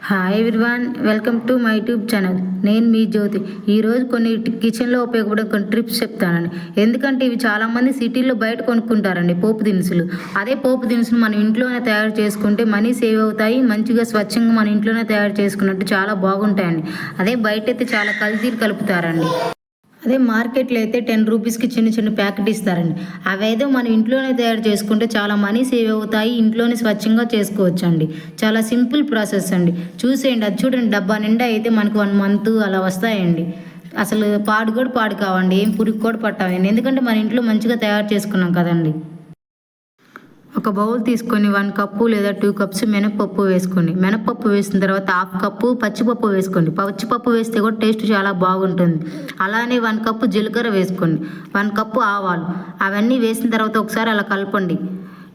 Hi everyone, welcome to my YouTube channel. నేను మీ జ్యోతి. ఈరోజు కొన్ని కిచెన్లో ఉపయోగపడే కొన్ని ట్రిప్స్ చెప్తానండి. ఎందుకంటే ఇవి చాలామంది సిటీలో బయట కొనుక్కుంటారండి పోపు దినుసులు. అదే పోపు దినుసులు మనం ఇంట్లోనే తయారు చేసుకుంటే మనీ సేవ్ అవుతాయి. మంచిగా స్వచ్ఛంగా మన ఇంట్లోనే తయారు చేసుకున్నట్టు చాలా బాగుంటాయండి. అదే బయట అయితే చాలా కల్తీలు కలుపుతారండి. అదే మార్కెట్లో అయితే 10 రూపీస్కి చిన్న చిన్న ప్యాకెట్ ఇస్తారండి. అవేదో మనం ఇంట్లోనే తయారు చేసుకుంటే చాలా మనీ సేవ్ అవుతాయి. ఇంట్లోనే స్వచ్ఛంగా చేసుకోవచ్చండి. చాలా సింపుల్ ప్రాసెస్ అండి. చూసేయండి, అది చూడండి, డబ్బా నిండా అయితే మనకు 1 మంత్ అలా వస్తాయండి. అసలు పాడు కావండి, ఏం పురుగు కూడా పట్టావండి. ఎందుకంటే మన ఇంట్లో మంచిగా తయారు చేసుకున్నాం కదండి. ఒక బౌల్ తీసుకొని 1 కప్పు లేదా 2 కప్స్ మినపప్పు వేసుకోండి. మినపప్పు వేసిన తర్వాత 1/2 కప్పు పచ్చిపప్పు వేసుకోండి. పచ్చిపప్పు వేస్తే కూడా టేస్ట్ చాలా బాగుంటుంది. అలానే 1 కప్పు జీలకర్ర వేసుకోండి. 1 కప్పు ఆవాలు. అవన్నీ వేసిన తర్వాత ఒకసారి అలా కలపండి.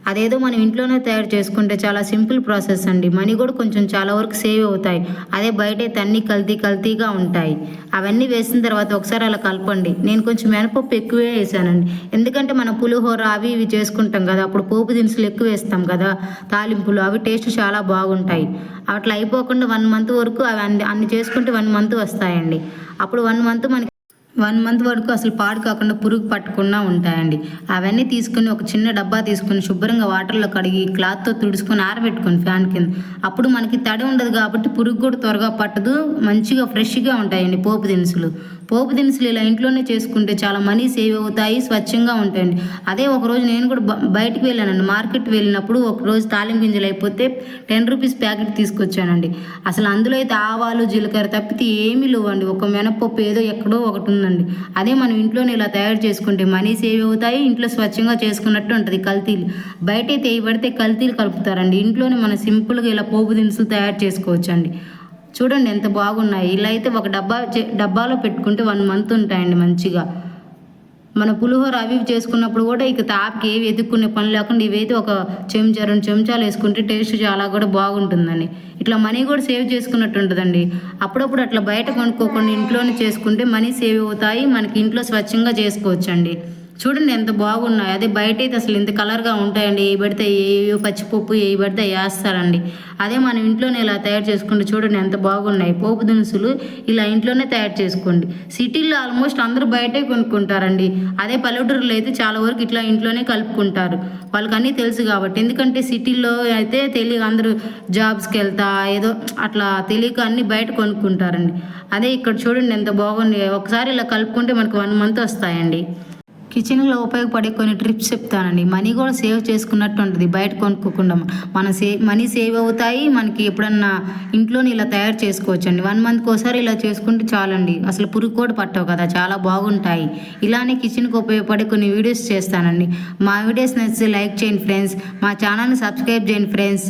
అదేదో మనం ఇంట్లోనే తయారు చేసుకుంటే చాలా సింపుల్ ప్రాసెస్ అండి. మనీ కూడా కొంచెం చాలా వరకు సేవ్ అవుతాయి. అదే బయట అయితే అన్నీ కల్తీగా ఉంటాయి. అవన్నీ వేసిన తర్వాత ఒకసారి అలా కలపండి. నేను కొంచెం మినపప్పు ఎక్కువే వేసానండి. ఎందుకంటే మనం పులిహోర అవి ఇవి చేసుకుంటాం కదా, అప్పుడు పోపు దినుసులు ఎక్కువ వేస్తాం కదా, తాలింపులు, అవి టేస్ట్ చాలా బాగుంటాయి. అట్లా అయిపోకుండా 1 మంత్ వరకు అవి అన్ని చేసుకుంటే 1 మంత్ వస్తాయండి. అప్పుడు 1 మంత్ వరకు అసలు పాడు కాకుండా పురుగు పట్టకుండా ఉంటాయండి. అవన్నీ తీసుకుని ఒక చిన్న డబ్బా తీసుకుని శుభ్రంగా వాటర్లో కడిగి క్లాత్తో తుడుచుకొని ఆరబెట్టుకొని ఫ్యాన్ కింద. అప్పుడు మనకి తడి ఉండదు కాబట్టి పురుగు కూడా త్వరగా పట్టదు. మంచిగా ఫ్రెష్గా ఉంటాయండి పోపు దినుసులు ఇలా ఇంట్లోనే చేసుకుంటే చాలా మనీ సేవ్ అవుతాయి, స్వచ్ఛంగా ఉంటాయండి. అదే ఒకరోజు నేను కూడా బయటికి వెళ్ళానండి. మార్కెట్ వెళ్ళినప్పుడు ఒకరోజు తాలింపు గింజలు అయిపోతే 10 రూపీస్ ప్యాకెట్ తీసుకొచ్చానండి. అసలు అందులో అయితే ఆవాలు జీలకర్ర తప్పితే ఏమీ లేవండి. ఒక మినపప్పు ఏదో ఎక్కడో ఒకటి ఉందండి. అదే మనం ఇంట్లోనే ఇలా తయారు చేసుకుంటే మనీ సేవ్ అవుతాయి, ఇంట్లో స్వచ్ఛంగా చేసుకున్నట్టు ఉంటుంది. కల్తీలు బయట అయితే పడితే కల్తీలు కలుపుతారండి. ఇంట్లోనే మనం సింపుల్గా ఇలా పోపు దినుసులు తయారు చేసుకోవచ్చండి. చూడండి ఎంత బాగున్నాయి. ఇలా అయితే ఒక డబ్బాలో పెట్టుకుంటే 1 మంత్ ఉంటాయండి మంచిగా. మన పులిహోర అవి చేసుకున్నప్పుడు కూడా ఇక తాపికి ఏవి ఎదుక్కునే పని లేకుండా ఇవైతే ఒక చెంచా 2 చెంచాలు వేసుకుంటే టేస్ట్ చాలా కూడా బాగుంటుందండి. ఇట్లా మనీ కూడా సేవ్ చేసుకున్నట్టు ఉంటుందండి. అప్పుడప్పుడు అట్లా బయట కొనుక్కోకుండా ఇంట్లోనే చేసుకుంటే మనీ సేవ్ అవుతాయి. మనకి ఇంట్లో స్వచ్ఛంగా చేసుకోవచ్చండి. చూడండి ఎంత బాగున్నాయి. అదే బయట అయితే అసలు ఇంత కలర్గా ఉంటాయండి. ఏ పడితే ఏవో పచ్చిపప్పు ఏ పడితే వేస్తారండి. అదే మనం ఇంట్లోనే ఇలా తయారు చేసుకుంటే చూడండి ఎంత బాగున్నాయి. పోపు దినుసులు ఇలా ఇంట్లోనే తయారు చేసుకోండి. సిటీల్లో ఆల్మోస్ట్ అందరూ బయటే కొనుక్కుంటారండి. అదే పల్లెటూరులో అయితే చాలా వరకు ఇట్లా ఇంట్లోనే కలుపుకుంటారు. వాళ్ళకి అన్నీ తెలుసు కాబట్టి. ఎందుకంటే సిటీల్లో అయితే తెలియక అందరూ జాబ్స్కి వెళ్తా ఏదో అట్లా తెలియక అన్నీ బయట కొనుక్కుంటారండి. అదే ఇక్కడ చూడండి ఎంత బాగుంది. ఒకసారి ఇలా కలుపుకుంటే మనకు 1 మంత్ వస్తాయండి. కిచెన్లో ఉపయోగపడే కొన్ని ట్రిప్స్ చెప్తానండి. మనీ కూడా సేవ్ చేసుకున్నట్టు ఉంటుంది బయట కొనుక్కోకుండా. మనీ సేవ్ అవుతాయి. మనకి ఎప్పుడన్నా ఇంట్లోనే ఇలా తయారు చేసుకోవచ్చండి. 1 మంత్కి ఒకసారి ఇలా చేసుకుంటే చాలండి. అసలు పురుగు కూడా పట్టవు కదా, చాలా బాగుంటాయి. ఇలానే కిచెన్కి ఉపయోగపడే కొన్ని వీడియోస్ చేస్తానండి. మా వీడియోస్ నచ్చితే లైక్ చేయండి ఫ్రెండ్స్. మా ఛానల్ని సబ్స్క్రైబ్ చేయండి ఫ్రెండ్స్.